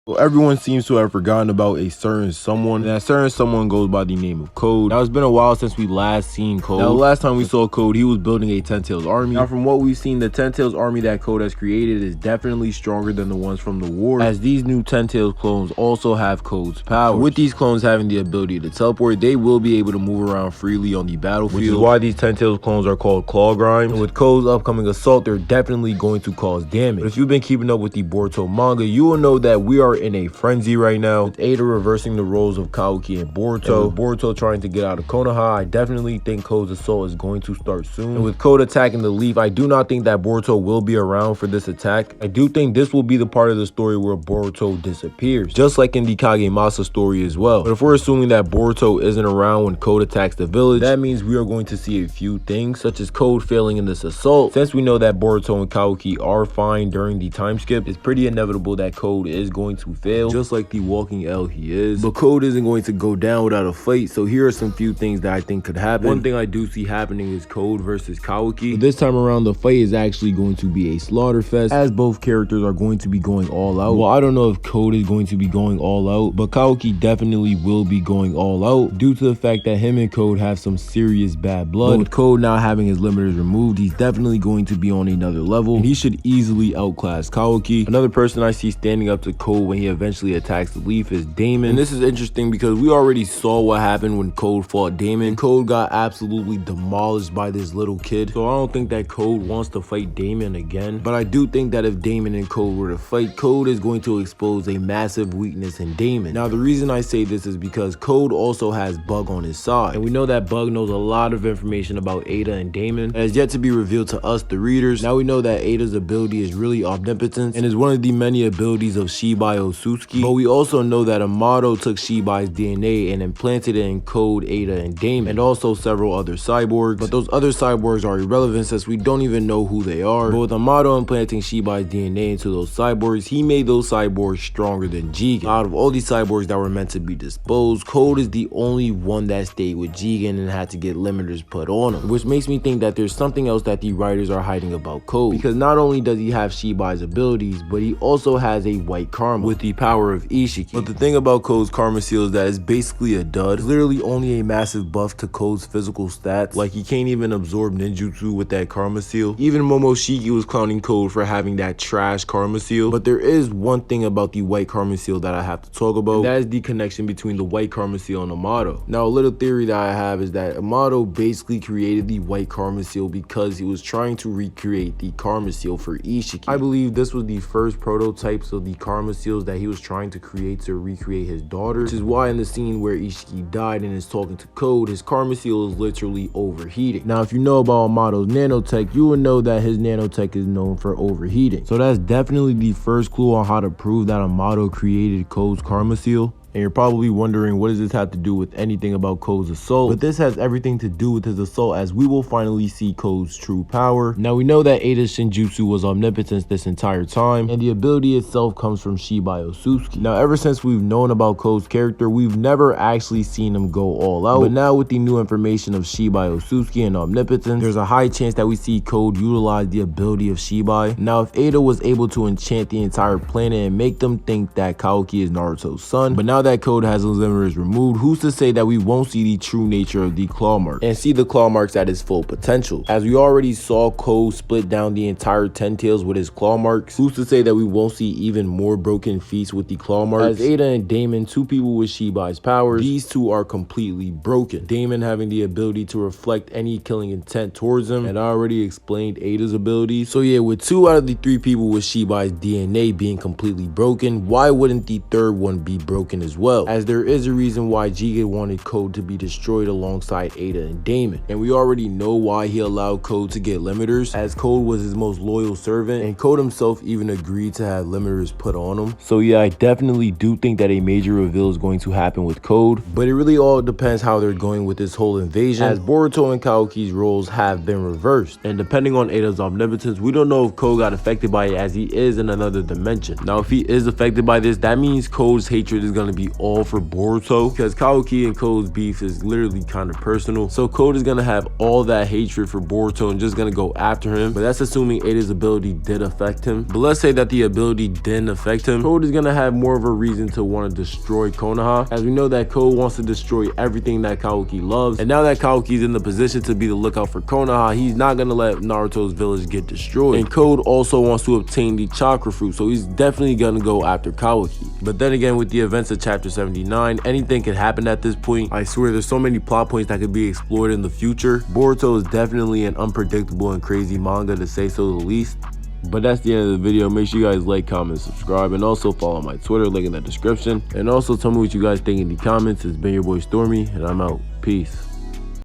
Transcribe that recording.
Well, everyone seems to have forgotten about a certain someone, and that certain someone goes by the name of Code. Now, it's been a while since we last seen Code. Now, the last time we saw Code, he was building a 10 Tails army. Now, from what we've seen, the 10 Tails army that Code has created is definitely stronger than the ones from the war, as these new 10 Tails clones also have Code's power. With these clones having the ability to teleport, they will be able to move around freely on the battlefield, which is why these 10 Tails clones are called Claw Grimes. And with Code's upcoming assault, they're definitely going to cause damage. But if you've been keeping up with the Boruto manga, you will know that we are in a frenzy right now, with Ada reversing the roles of Kaoki and Boruto. And with Boruto trying to get out of Konoha, I definitely think Code's assault is going to start soon. And with Code attacking the leaf, I do not think that Boruto will be around for this attack. I do think this will be the part of the story where Boruto disappears, just like in the Kagemasa story as well. But if we're assuming that Boruto isn't around when Code attacks the village, that means we are going to see a few things, such as Code failing in this assault. Since we know that Boruto and Kaoki are fine during the time skip, it's pretty inevitable that Code is going to fail, just like the walking L he is. But Code isn't going to go down without a fight, so here are some few things that I think could happen. One thing I do see happening is Code versus Kaoki. But this time around, the fight is actually going to be a slaughter fest, as both characters are going to be going all out. Well, I don't know if Code is going to be going all out, but Kaoki definitely will be going all out, due to the fact that him and Code have some serious bad blood. But with Code now having his limiters removed, he's definitely going to be on another level, and he should easily outclass Kaoki. Another person I see standing up to Code when he eventually attacks the leaf is Damon. And this is interesting because we already saw what happened when Code fought Damon. Code got absolutely demolished by this little kid, so I don't think that Code wants to fight Damon again. But I do think that if Damon and Code were to fight, Code is going to expose a massive weakness in Damon. Now, the reason I say this is because Code also has Bug on his side, and we know that Bug knows a lot of information about Ada and Damon that has yet to be revealed to us, the readers. Now we know that Ada's ability is really omnipotence and is one of the many abilities of Shibai Otsutsuki, but we also know that Amato took Shibai's DNA and implanted it in Code, Ada, and Damon, and also several other cyborgs. But those other cyborgs are irrelevant since we don't even know who they are. But with Amato implanting Shibai's DNA into those cyborgs, he made those cyborgs stronger than Jigen. Out of all these cyborgs that were meant to be disposed, Code is the only one that stayed with Jigen and had to get limiters put on him, which makes me think that there's something else that the writers are hiding about Code, because not only does he have Shibai's abilities, but he also has a white karma with the power of Ishiki. But the thing about Code's karma seal is that it's basically a dud. It's literally only a massive buff to Code's physical stats. Like, he can't even absorb ninjutsu with that karma seal. Even Momoshiki was clowning Code for having that trash karma seal. But there is one thing about the white karma seal that I have to talk about, and that is the connection between the white karma seal and Amato. Now, a little theory that I have is that Amato basically created the white karma seal because he was trying to recreate the karma seal for Ishiki. I believe this was the first prototypes of the karma seals that he was trying to create to recreate his daughter, which is why in the scene where Ishiki died and is talking to Code, his karma seal is literally overheating. Now, if you know about Amato's nanotech, you will know that his nanotech is known for overheating. So that's definitely the first clue on how to prove that Amato created Code's karma seal. And you're probably wondering, what does this have to do with anything about Code's assault? But this has everything to do with his assault, as we will finally see Code's true power. Now, we know that Ada's Shinjutsu was omnipotence this entire time, and the ability itself comes from Shibai Otsutsuki. Now, ever since we've known about Code's character, we've never actually seen him go all out. But now with the new information of Shibai Otsutsuki and omnipotence, there's a high chance that we see Code utilize the ability of Shibai. Now, if Ada was able to enchant the entire planet and make them think that Kaoki is Naruto's son, but now that Code has those limiters removed, who's to say that we won't see the true nature of the claw mark and see the claw marks at its full potential? As we already saw Code split down the entire 10 Tails with his claw marks, who's to say that we won't see even more broken feats with the claw marks? As Ada and Damon, two people with Shibai's powers, these two are completely broken. Damon having the ability to reflect any killing intent towards him, and I already explained Ada's abilities. So yeah, with 2 out of the 3 people with Shibai's DNA being completely broken, why wouldn't the third one be broken as well? As there is a reason why Jigen wanted Code to be destroyed alongside Ada and Damon, and we already know why he allowed Code to get limiters, as Code was his most loyal servant, and Code himself even agreed to have limiters put on him. So yeah, I definitely do think that a major reveal is going to happen with Code, but it really all depends how they're going with this whole invasion, as Boruto and Kaoki's roles have been reversed, and depending on Ada's omnipotence, we don't know if Code got affected by it, as he is in another dimension. Now, if he is affected by this, that means Code's hatred is going to be all for Boruto, because Kaoki and Code's beef is literally kind of personal. So Code is gonna have all that hatred for Boruto and just gonna go after him. But that's assuming Ada's ability did affect him. But let's say that the ability didn't affect him. Code is gonna have more of a reason to want to destroy Konoha, as we know that Code wants to destroy everything that Kaoki loves. And now that Kaoki's in the position to be the lookout for Konoha, he's not gonna let Naruto's village get destroyed. And Code also wants to obtain the chakra fruit, so he's definitely gonna go after Kaoki. But then again, with the events of chapter 79, anything could happen at this point. I swear there's so many plot points that could be explored in the future. Boruto is definitely an unpredictable and crazy manga, to say so the least. But that's the end of the video. Make sure you guys like, comment, subscribe, and also follow my Twitter, link in the description. And also tell me what you guys think in the comments. It's been your boy Stormy, and I'm out. Peace.